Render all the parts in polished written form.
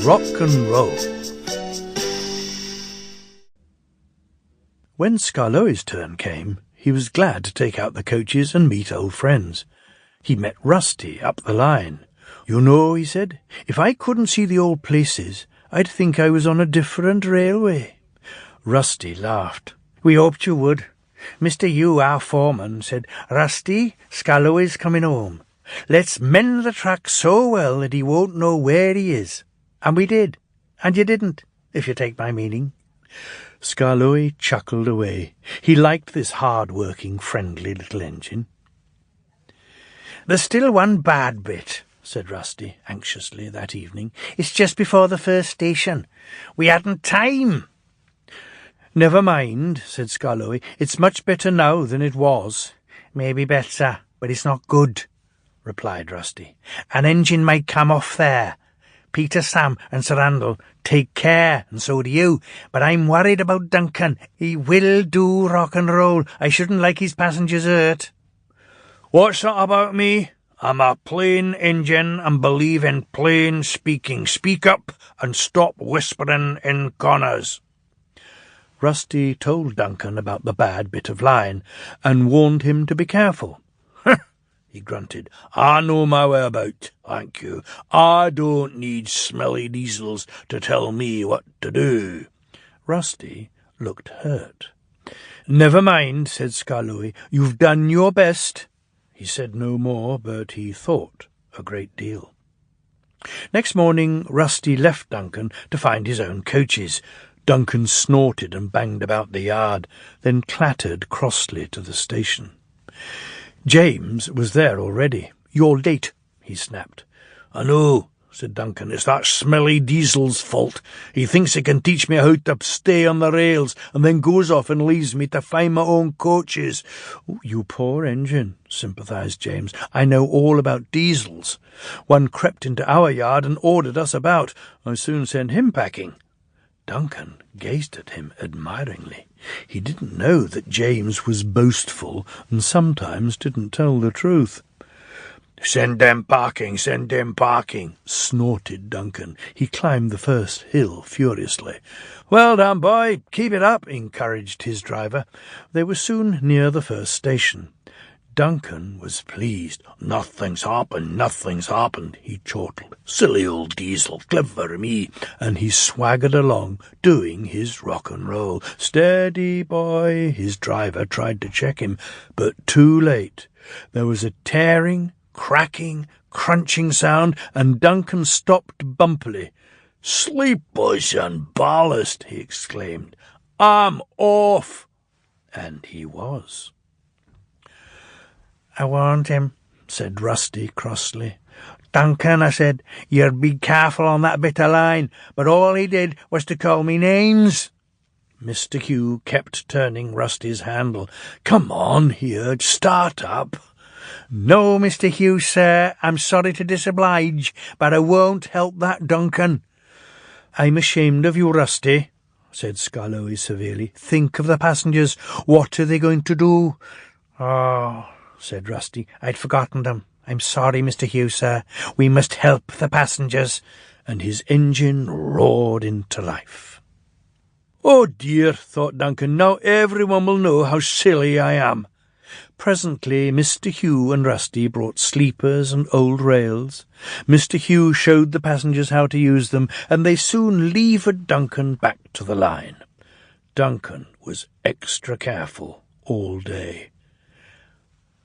rock and roll. When Skarloey's turn came, he was glad to take out the coaches and meet old friends. He met Rusty up the line. "You know," he said, "if I couldn't see the old places, I'd think I was on a different railway." Rusty laughed. "We hoped you would. Mr. Hugh, our foreman, said, 'Rusty, Skarloey's coming home. Let's mend the track so well that he won't know where he is.' And we did. And you didn't, if you take my meaning." Skarloey chuckled away. He liked this hard-working, friendly little engine. "There's still one bad bit," said Rusty anxiously that evening. "It's just before the first station. We hadn't time." "Never mind," said Skarloey. "It's much better now than it was." "Maybe better, but it's not good," replied Rusty. "An engine might come off there. Peter, Sam and Sir Randall take care, and so do you. But I'm worried about Duncan. He will do rock and roll. I shouldn't like his passengers hurt." "What's that about me? I'm a plain engine and believe in plain speaking. Speak up and stop whispering in corners." Rusty told Duncan about the bad bit of line and warned him to be careful. He grunted. "I know my way about, thank you. I don't need smelly diesels to tell me what to do." Rusty looked hurt. "Never mind," said Skarloey. "You've done your best." He said no more, but he thought a great deal. Next morning, Rusty left Duncan to find his own coaches. Duncan snorted and banged about the yard, then clattered crossly to the station. James was there already. "You're late," he snapped. "I know," said Duncan. "It's that smelly diesel's fault. He thinks he can teach me how to stay on the rails, and then goes off and leaves me to find my own coaches." "Oh, you poor engine," sympathised James. "I know all about diesels. One crept into our yard and ordered us about. I soon sent him packing." Duncan gazed at him admiringly. He didn't know that James was boastful and sometimes didn't tell the truth. "Send them packing, snorted Duncan. He climbed the first hill furiously. "Well done, boy. Keep it up," encouraged his driver. They were soon near the first station. Duncan was pleased. Nothing's happened, he chortled. "Silly old diesel, clever me," and he swaggered along, doing his rock and roll. "Steady, boy," his driver tried to check him, but too late. There was a tearing, cracking, crunching sound, and Duncan stopped bumpily. "Sleep, boys, and ballast," he exclaimed. "I'm off." And he was. "I warned him," said Rusty crossly. "Duncan," I said, "you're be careful on that bit of line," but all he did was to call me names. Mr. Hugh kept turning Rusty's handle. "Come on," he urged, "start up." "No, Mr. Hugh, sir, I'm sorry to disoblige, but I won't help that Duncan." "I'm ashamed of you, Rusty," said Skarloey severely. "Think of the passengers. What are they going to do?" "Oh," said Rusty, "I'd forgotten them. I'm sorry, Mr. Hugh, sir. We must help the passengers." And his engine roared into life. "Oh dear," thought Duncan, "now everyone will know how silly I am." Presently Mr. Hugh and Rusty brought sleepers and old rails. Mr. Hugh showed the passengers how to use them, and they soon levered Duncan back to the line. Duncan was extra careful all day.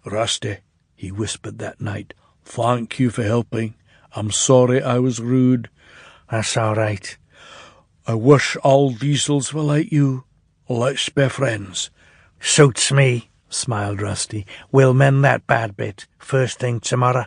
"Rusty," he whispered that night, "thank you for helping. I'm sorry I was rude." "That's all right." "I wish all diesels were like you. Let's be friends." "Suits me," smiled Rusty. "We'll mend that bad bit first thing tomorrow."